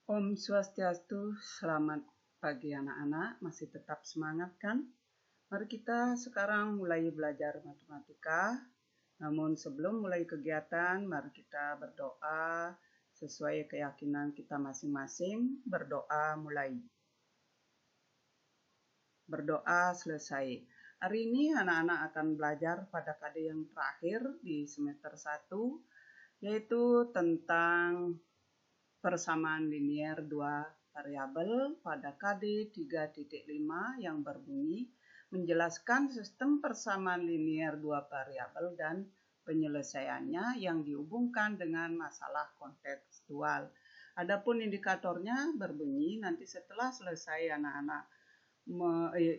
Om Swastiastu, selamat pagi anak-anak, masih tetap semangat kan? Mari kita sekarang mulai belajar matematika. Namun sebelum mulai kegiatan, mari kita berdoa sesuai keyakinan kita masing-masing. Berdoa mulai. Berdoa selesai. Hari ini anak-anak akan belajar pada KD yang terakhir di semester 1, yaitu tentang persamaan linier dua variabel pada KD 3.5 yang berbunyi menjelaskan sistem persamaan linier dua variabel dan penyelesaiannya yang dihubungkan dengan masalah kontekstual. Adapun indikatornya berbunyi nanti setelah selesai anak-anak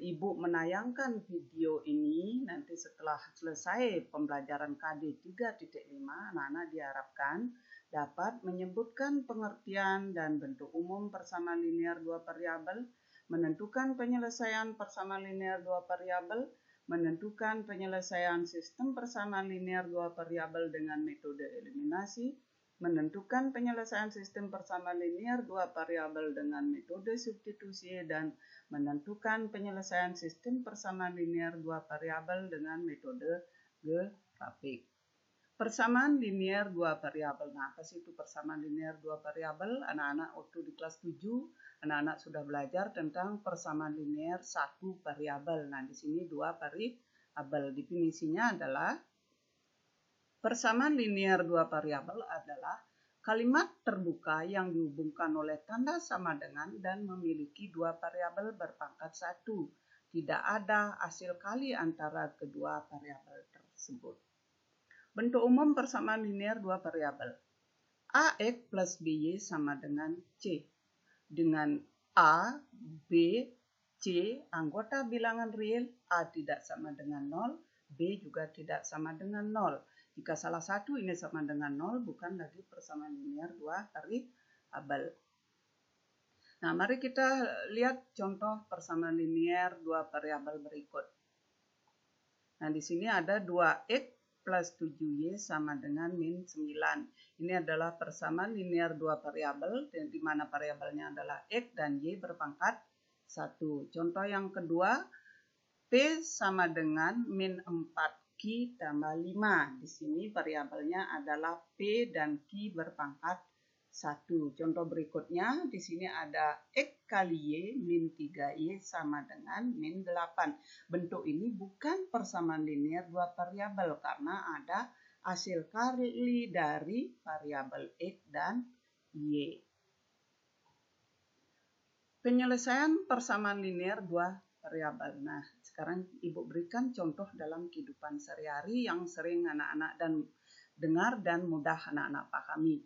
Ibu menayangkan video ini, nanti setelah selesai pembelajaran KD 3.5, anak-anak diharapkan dapat menyebutkan pengertian dan bentuk umum persamaan linier dua variabel, menentukan penyelesaian persamaan linier dua variabel, menentukan penyelesaian sistem persamaan linier dua variabel dengan metode eliminasi, menentukan penyelesaian sistem persamaan linier dua variabel dengan metode substitusi, dan menentukan penyelesaian sistem persamaan linier dua variabel dengan metode grafik. Persamaan linier dua variabel. Nah, apa sih itu persamaan linier dua variabel? Anak-anak waktu di kelas 7, anak-anak sudah belajar tentang persamaan linier satu variabel. Nah, di sini dua variabel. Definisinya adalah persamaan linier dua variabel adalah kalimat terbuka yang dihubungkan oleh tanda sama dengan dan memiliki dua variabel berpangkat 1. Tidak ada hasil kali antara kedua variabel tersebut. Bentuk umum persamaan linier dua variabel. AX plus BY sama dengan C. Dengan A, B, C anggota bilangan real, A tidak sama dengan 0, B juga tidak sama dengan 0. Jika salah satu ini sama dengan 0, bukan lagi persamaan linier dua variabel. Nah, mari kita lihat contoh persamaan linier dua variabel berikut. Nah, di sini ada 2X plus 7Y sama dengan min 9. Ini adalah persamaan linier dua variabel, di mana variabelnya adalah X dan Y berpangkat 1. Contoh yang kedua, P sama dengan min 4Q tambah 5. Di sini variabelnya adalah P dan Q berpangkat 1. Contoh berikutnya, di sini ada X kali Y min 3Y sama dengan min 8. Bentuk ini bukan persamaan linier dua variabel karena ada hasil kali dari variabel X dan Y. Penyelesaian persamaan linier dua variabel. Nah, sekarang Ibu berikan contoh dalam kehidupan sehari-hari yang sering anak-anak dengar dan mudah anak-anak pahami.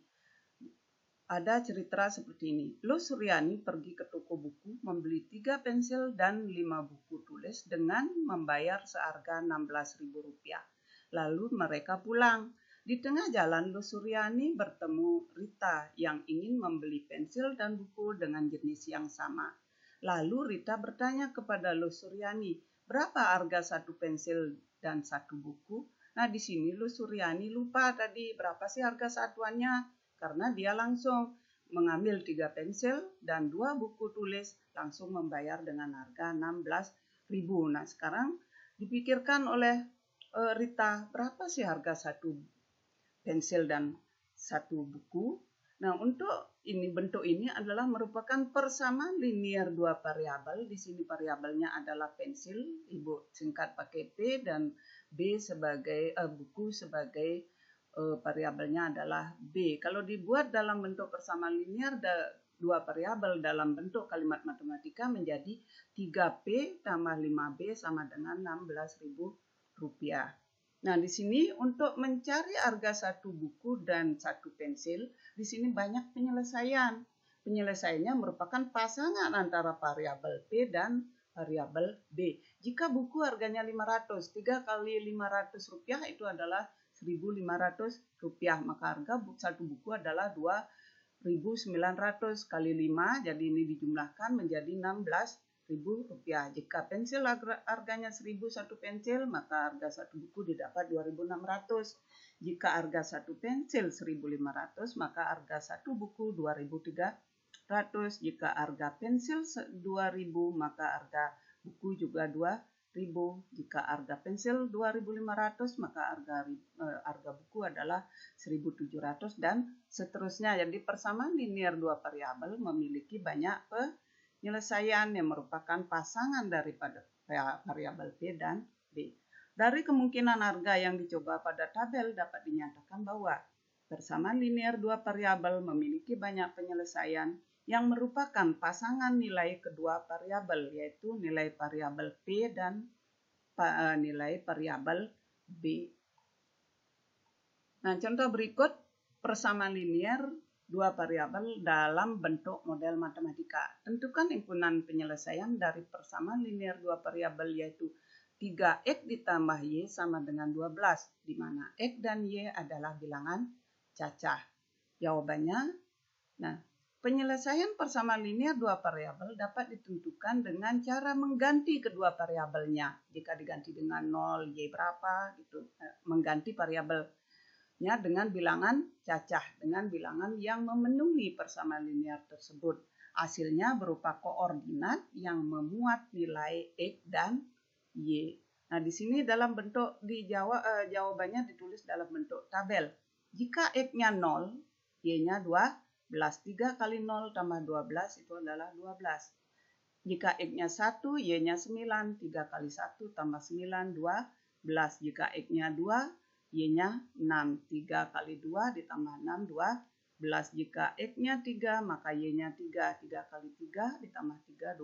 Ada cerita seperti ini. Lo Suryani pergi ke toko buku, membeli 3 pensil dan 5 buku tulis dengan membayar seharga Rp16.000. Lalu mereka pulang. Di tengah jalan, Lo Suryani bertemu Rita yang ingin membeli pensil dan buku dengan jenis yang sama. Lalu Rita bertanya kepada Lo Suryani, berapa harga satu pensil dan satu buku? Nah, di sini Lo Suryani lupa tadi berapa sih harga satuannya, karena dia langsung mengambil 3 pensil dan 2 buku tulis, langsung membayar dengan harga Rp16.000. Nah, sekarang dipikirkan oleh Rita, berapa sih harga satu pensil dan satu buku? Nah, untuk ini bentuk ini adalah merupakan persamaan linier dua variabel. Di sini variabelnya adalah pensil, Ibu singkat pakai P, dan B sebagai buku sebagai variabelnya adalah B. Kalau dibuat dalam bentuk persamaan linier dua variabel dalam bentuk kalimat matematika menjadi 3P tambah 5B sama dengan Rp16.000. Nah, di sini untuk mencari harga satu buku dan satu pensil, di sini banyak penyelesaian. Penyelesaiannya merupakan pasangan antara variabel P dan variabel B. Jika buku harganya 500, 3 kali Rp500 itu adalah Rp1.500, maka harga satu buku adalah Rp2.900 kali 5, jadi ini dijumlahkan menjadi Rp16.000. Jika pensil harganya 1.000 satu pensil, maka harga satu buku didapat Rp2.600. Jika harga satu pensil Rp1.500, maka harga satu buku Rp2.300. Jika harga pensil 2.000, maka harga buku juga 2.000. Jika harga pensil 2.500, maka harga buku adalah 1.700 dan seterusnya. Jadi persamaan linear dua variabel memiliki banyak penyelesaian yang merupakan pasangan daripada variabel P dan B. Dari kemungkinan harga yang dicoba pada tabel dapat dinyatakan bahwa persamaan linear dua variabel memiliki banyak penyelesaian yang merupakan pasangan nilai kedua variabel, yaitu nilai variabel P dan nilai variabel B. Nah, contoh berikut persamaan linear dua variabel dalam bentuk model matematika. Tentukan himpunan penyelesaian dari persamaan linear dua variabel, yaitu 3x ditambah y sama dengan 12, di mana x dan y adalah bilangan cacah. Jawabannya, nah, penyelesaian persamaan linear dua variabel dapat ditentukan dengan cara mengganti kedua variabelnya. Jika diganti dengan 0, y berapa, gitu. Mengganti variabelnya dengan bilangan cacah, dengan bilangan yang memenuhi persamaan linear tersebut. Hasilnya berupa koordinat yang memuat nilai x dan y. Nah, di sini dalam bentuk jawabannya ditulis dalam bentuk tabel. Jika x-nya 0, y-nya 2. 3 kali 0 tambah 12 itu adalah 12. Jika x-nya 1, y-nya 9. 3 kali 1 tambah 9, 12. Jika x-nya 2, y-nya 6. 3 kali 2 ditambah 6, 12. Jika x-nya 3, maka y-nya 3. 3 kali 3 ditambah 3,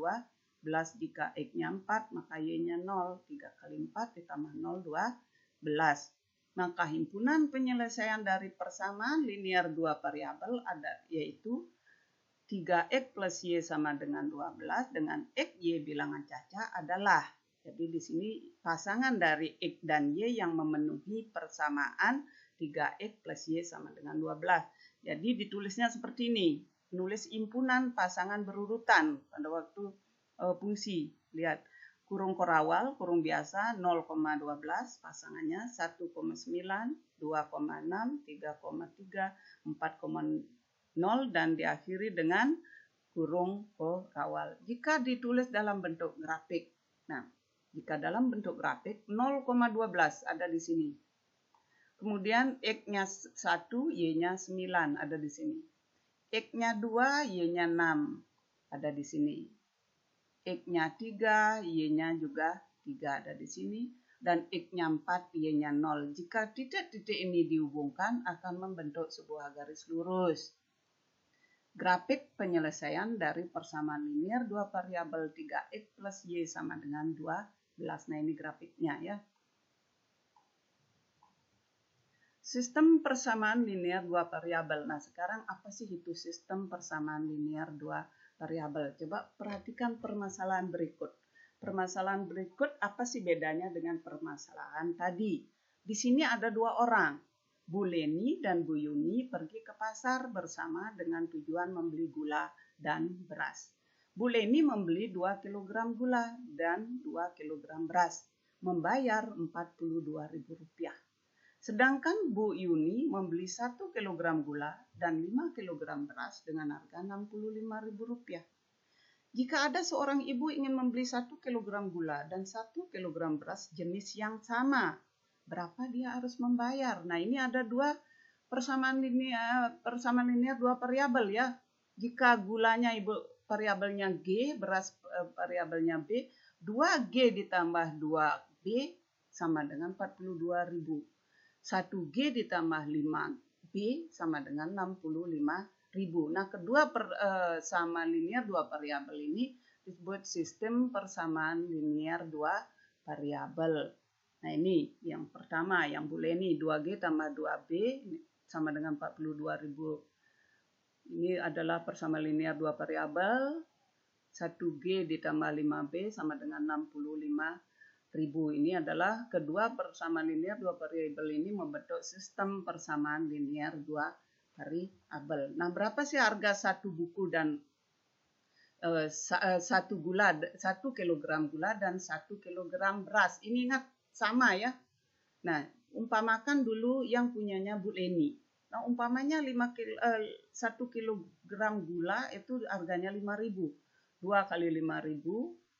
12. Jika x-nya 4, maka y-nya 0. 3 kali 4 ditambah 0, 12. Maka himpunan penyelesaian dari persamaan linear dua variabel yaitu 3x plus y sama dengan 12 dengan x, y bilangan cacah adalah. Jadi di sini pasangan dari x dan y yang memenuhi persamaan 3x plus y sama dengan 12. Jadi ditulisnya seperti ini. Nulis himpunan pasangan berurutan pada waktu fungsi. Lihat. Kurung korawal, kurung biasa 0,12, pasangannya 1,9, 2,6, 3,3, 4,0 dan diakhiri dengan kurung korawal. Jika ditulis dalam bentuk grafik, nah, jika dalam bentuk grafik 0,12 ada di sini. Kemudian x-nya 1, y-nya 9 ada di sini. X-nya 2, y-nya 6 ada di sini. X-nya 3, y-nya juga 3 ada di sini. Dan X-nya 4, y-nya 0. Jika titik-titik ini dihubungkan akan membentuk sebuah garis lurus. Grafik penyelesaian dari persamaan linear dua variabel 3x plus y sama dengan 12. Nah, ini grafiknya ya. Sistem persamaan linear dua variabel. Nah, sekarang apa sih itu sistem persamaan linear dua variabel? Coba perhatikan permasalahan berikut. Permasalahan berikut apa sih bedanya dengan permasalahan tadi? Di sini ada dua orang, Bu Leni dan Bu Yuni pergi ke pasar bersama dengan tujuan membeli gula dan beras. Bu Leni membeli 2 kg gula dan 2 kg beras, membayar Rp42.000. Sedangkan Bu Yuni membeli 1 kg gula dan 5 kg beras dengan harga Rp65.000. Jika ada seorang ibu ingin membeli 1 kg gula dan 1 kg beras jenis yang sama, berapa dia harus membayar? Nah, ini ada dua persamaan linear dua variabel ya. Jika gulanya variabelnya G, beras variabelnya B, 2G ditambah 2B sama dengan 42.000. 1G ditambah 5B sama dengan 65.000. Nah, kedua persamaan linear dua variabel ini disebut sistem persamaan linear dua variabel. Nah, ini yang pertama, yang Bu Leni, 2G tambah 2B sama dengan 42.000. Ini adalah persamaan linear dua variabel. 1G ditambah 5B sama dengan 65.000. Ini adalah kedua persamaan linear dua variabel ini membentuk sistem persamaan linear dua variabel. Nah, berapa sih harga satu buku dan 1 kg gula dan 1 kg beras? Ini ingat sama ya. Nah, umpamakan dulu yang punyanya Bu Leni. Nah, umpamanya 1 kilogram gula itu harganya 5.000. 2 kali 5.000,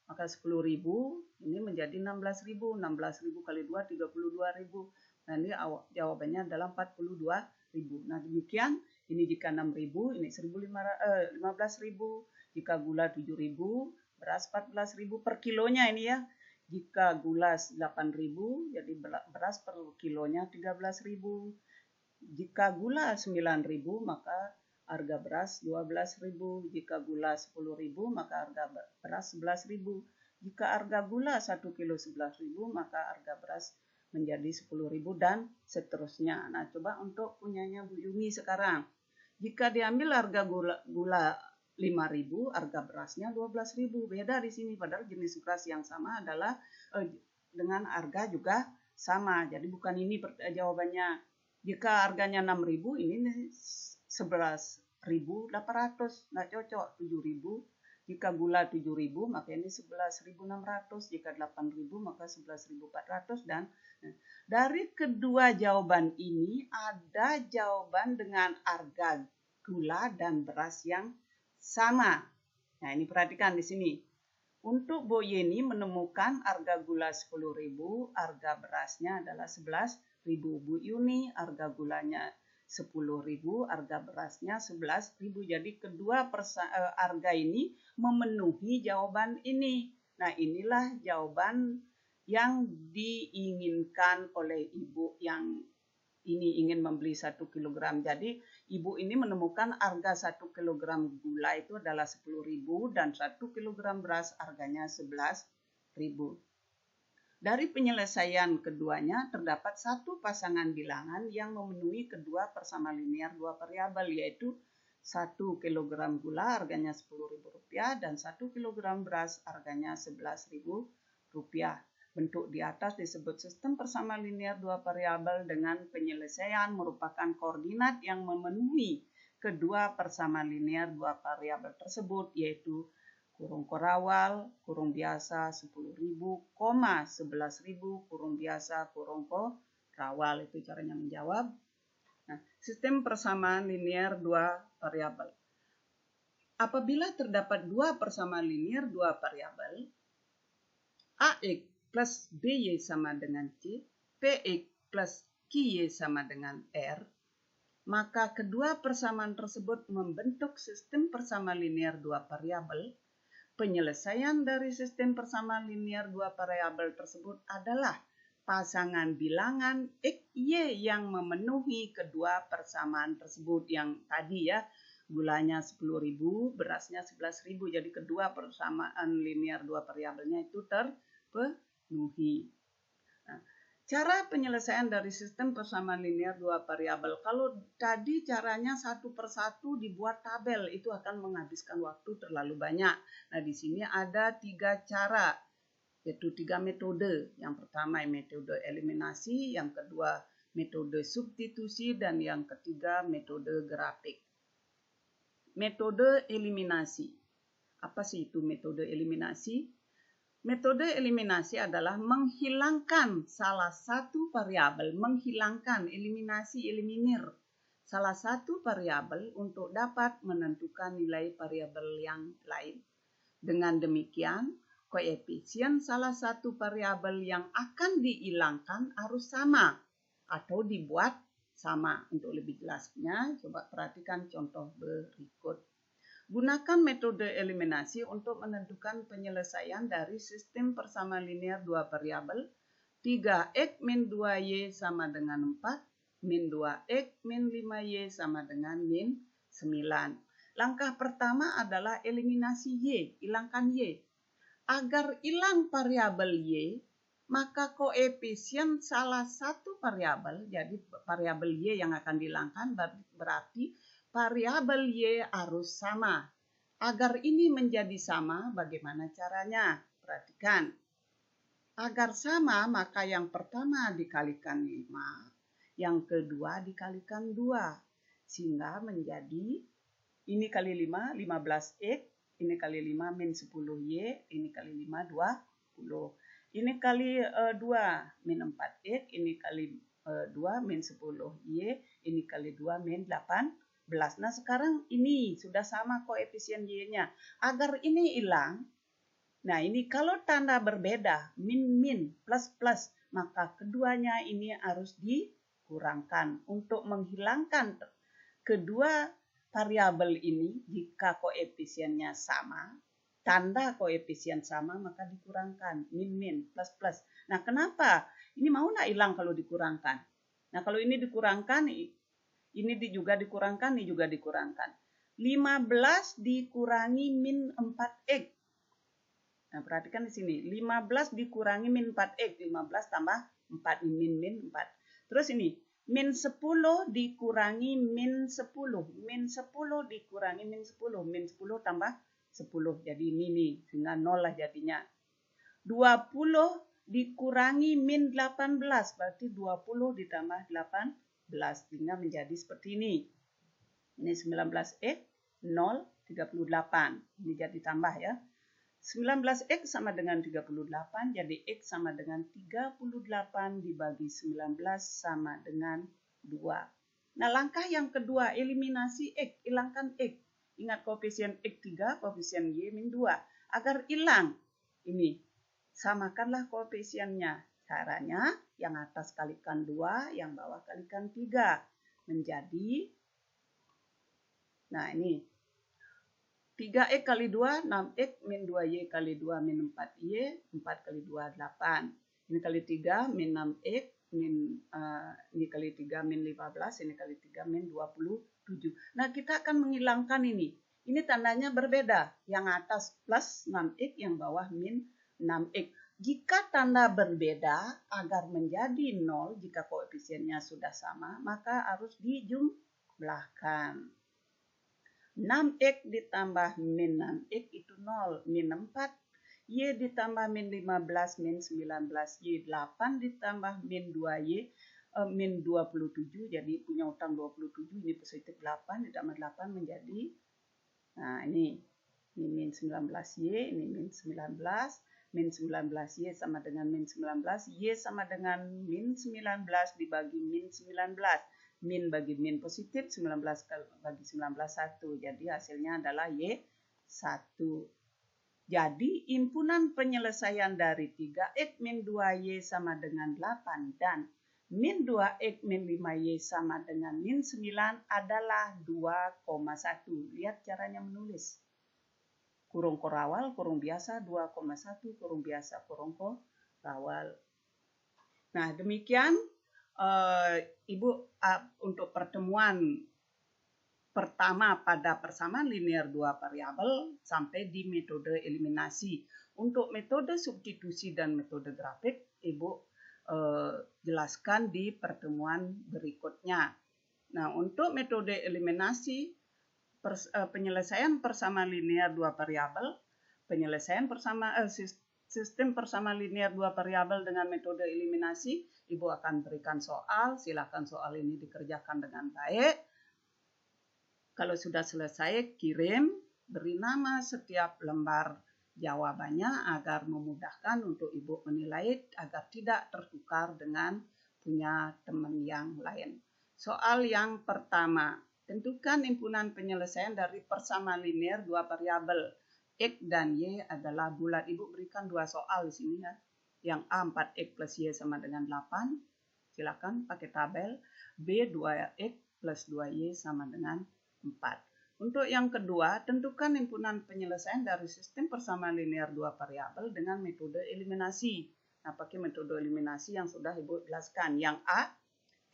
maka 10.000, ini menjadi 16.000. 16.000 kali 2, 32.000. Nah, ini jawabannya adalah 42.000. Nah, demikian, ini jika 6.000, ini 15.000. Jika gula 7.000, beras 14.000 per kilonya ini ya. Jika gula 8.000, jadi beras per kilonya 13.000. Jika gula 9.000, maka harga beras 12.000. Jika gula 10.000, maka harga beras 11.000. Jika harga gula 1 kilo 11.000, maka harga beras menjadi 10.000 dan seterusnya. Nah, coba untuk punyanya Bu Yuni sekarang. Jika diambil harga gula 5.000, harga berasnya 12.000. Beda di sini, padahal jenis beras yang sama adalah dengan harga juga sama. Jadi bukan ini jawabannya. Jika harganya 6.000, ini 11.800, nggak cocok. 7.000. Jika gula 7.000, maka ini 11.600. Jika 8.000, maka 11.400. Dan dari kedua jawaban ini ada jawaban dengan harga gula dan beras yang sama. Nah, ini perhatikan di sini. Untuk Bu Yeni menemukan harga gula 10.000, harga berasnya adalah 11.000. Bu Yuni harga gulanya 10.000, harga berasnya 11.000. Jadi kedua harga ini memenuhi jawaban ini. Nah, inilah jawaban yang diinginkan oleh ibu yang ini ingin membeli 1 kilogram. Jadi ibu ini menemukan harga 1 kilogram gula itu adalah 10.000 dan 1 kilogram beras harganya 11.000. Dari penyelesaian keduanya terdapat satu pasangan bilangan yang memenuhi kedua persamaan linear dua variabel, yaitu 1 kilogram gula harganya Rp10.000 dan 1 kilogram beras harganya Rp11.000. Bentuk di atas disebut sistem persamaan linear dua variabel dengan penyelesaian merupakan koordinat yang memenuhi kedua persamaan linear dua variabel tersebut, yaitu kurung korawal, kurung biasa 10.000, 11.000, kurung biasa, kurung korawal. Itu caranya menjawab. Nah, sistem persamaan linear dua variabel. Apabila terdapat dua persamaan linear dua variabel, AX plus BY sama dengan C, PX plus QY sama dengan R, maka kedua persamaan tersebut membentuk sistem persamaan linear dua variabel. Penyelesaian dari sistem persamaan linear dua variabel tersebut adalah pasangan bilangan X, Y yang memenuhi kedua persamaan tersebut. Yang tadi ya, gulanya 10.000, berasnya 11.000. Jadi kedua persamaan linear dua variabelnya itu terpenuhi. Nah, cara penyelesaian dari sistem persamaan linear dua variabel. Kalau tadi caranya satu persatu dibuat tabel, itu akan menghabiskan waktu terlalu banyak. Nah, di sini ada 3 cara, yaitu 3 metode. Yang pertama metode eliminasi, yang kedua metode substitusi, dan yang ketiga metode grafik. Metode eliminasi. Apa sih itu metode eliminasi? Metode eliminasi adalah menghilangkan salah satu variabel, eliminir salah satu variabel untuk dapat menentukan nilai variabel yang lain. Dengan demikian, koefisien salah satu variabel yang akan dihilangkan harus sama atau dibuat sama. Untuk lebih jelasnya, coba perhatikan contoh berikut. Gunakan metode eliminasi untuk menentukan penyelesaian dari sistem persamaan linear dua variabel 3x min 2y sama dengan 4, min 2x min 5y sama dengan min 9. Langkah pertama adalah eliminasi y, hilangkan y. Agar hilang variabel y, maka koefisien salah satu variabel, jadi variabel y yang akan dihilangkan berarti variabel y harus sama. Agar ini menjadi sama, bagaimana caranya? Perhatikan. Agar sama, maka yang pertama dikalikan 5, yang kedua dikalikan 2. Sehingga menjadi, ini kali 5, 15x, ini kali 5, min 10y, ini kali 5, 20. Ini kali 2, min 4x, ini kali 2 min 10. Y ini kali 2 min 18. Nah sekarang ini sudah sama koefisien Y-nya. Agar ini hilang, nah ini kalau tanda berbeda, min plus plus, maka keduanya ini harus dikurangkan. Untuk menghilangkan kedua variabel ini, jika koefisiennya sama, tanda koefisien sama, maka dikurangkan. Min plus plus. Nah kenapa? Ini mau nggak hilang kalau dikurangkan? Nah kalau ini dikurangkan, ini juga dikurangkan, ini juga dikurangkan. 15 dikurangi min 4x. Nah perhatikan di sini. 15 dikurangi min 4x. 15 tambah 4. Min 4. Terus ini. Min 10 dikurangi min 10. Min 10 dikurangi min 10. Min 10 tambah 10. Jadi ini nih. Sehingga 0 lah jadinya. 20 dikurangi min 18, berarti 20 ditambah 18, sehingga menjadi seperti ini. Ini 19x, 0, 38. Ini jadi tambah ya. 19x sama dengan 38, jadi x sama dengan 38 dibagi 19 sama dengan 2. Nah langkah yang kedua, eliminasi x, hilangkan x. Ingat koefisien x 3, koefisien y min 2. Agar hilang, ini. Samakanlah koefisiennya. Caranya yang atas kalikan 2, yang bawah kalikan 3. Menjadi, nah ini, 3x kali 2, 6x min 2y kali 2 min 4y, 4 kali 2, 8. Ini kali 3 min 6x, ini kali 3 min 15, ini kali 3 min 27. Nah kita akan menghilangkan ini. Ini tandanya berbeda. Yang atas plus 6x, yang bawah min 6x. Jika tanda berbeda, agar menjadi 0, jika koefisiennya sudah sama, maka harus dijumlahkan. 6x ditambah min 6x itu 0, min 4. Y ditambah min 15, min 19. Y 8 ditambah min 2y, min 27. Jadi punya utang 27, ini positif 8, ditambah 8 menjadi, nah ini min 19y, ini min 19. Min 19y sama dengan min 19, y sama dengan min 19 dibagi min 19. Min bagi min positif, 19 bagi 19, 1. Jadi hasilnya adalah y 1. Jadi himpunan penyelesaian dari 3x min 2y sama dengan 8 dan min 2x min 5y sama dengan min 9 adalah 2,1. Lihat caranya menulis. Kurung korawal, kurung biasa, 2,1, kurung biasa, kurung korawal. Nah, demikian Ibu untuk pertemuan pertama pada persamaan linear dua variabel sampai di metode eliminasi. Untuk metode substitusi dan metode grafik, Ibu jelaskan di pertemuan berikutnya. Nah, untuk metode eliminasi, penyelesaian persamaan linear dua variabel, penyelesaian sistem persamaan linear dua variabel dengan metode eliminasi, Ibu akan berikan soal, silakan soal ini dikerjakan dengan baik. Kalau sudah selesai, kirim, beri nama setiap lembar jawabannya agar memudahkan untuk Ibu menilai agar tidak tertukar dengan punya teman yang lain. Soal yang pertama. Tentukan himpunan penyelesaian dari persamaan linear dua variabel x dan y adalah bulat. Ibu berikan dua soal di sini ya. Yang A 4x plus y sama dengan 8. Silakan pakai tabel. B 2x plus 2y sama dengan 4. Untuk yang kedua, tentukan himpunan penyelesaian dari sistem persamaan linear dua variabel dengan metode eliminasi. Nah, pakai metode eliminasi yang sudah Ibu jelaskan. Yang A,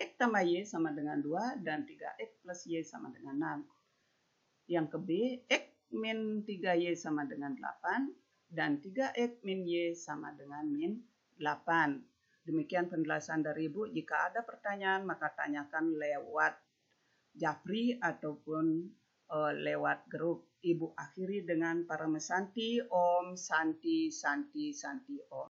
x tambah y sama dengan 2 dan 3x plus y sama dengan 6. Yang ke B, x min 3y sama dengan 8 dan 3x min y sama dengan min 8. Demikian penjelasan dari Ibu. Jika ada pertanyaan maka tanyakan lewat Japri ataupun lewat grup. Ibu akhiri dengan para mesanti Om Santi Santi Santi Om.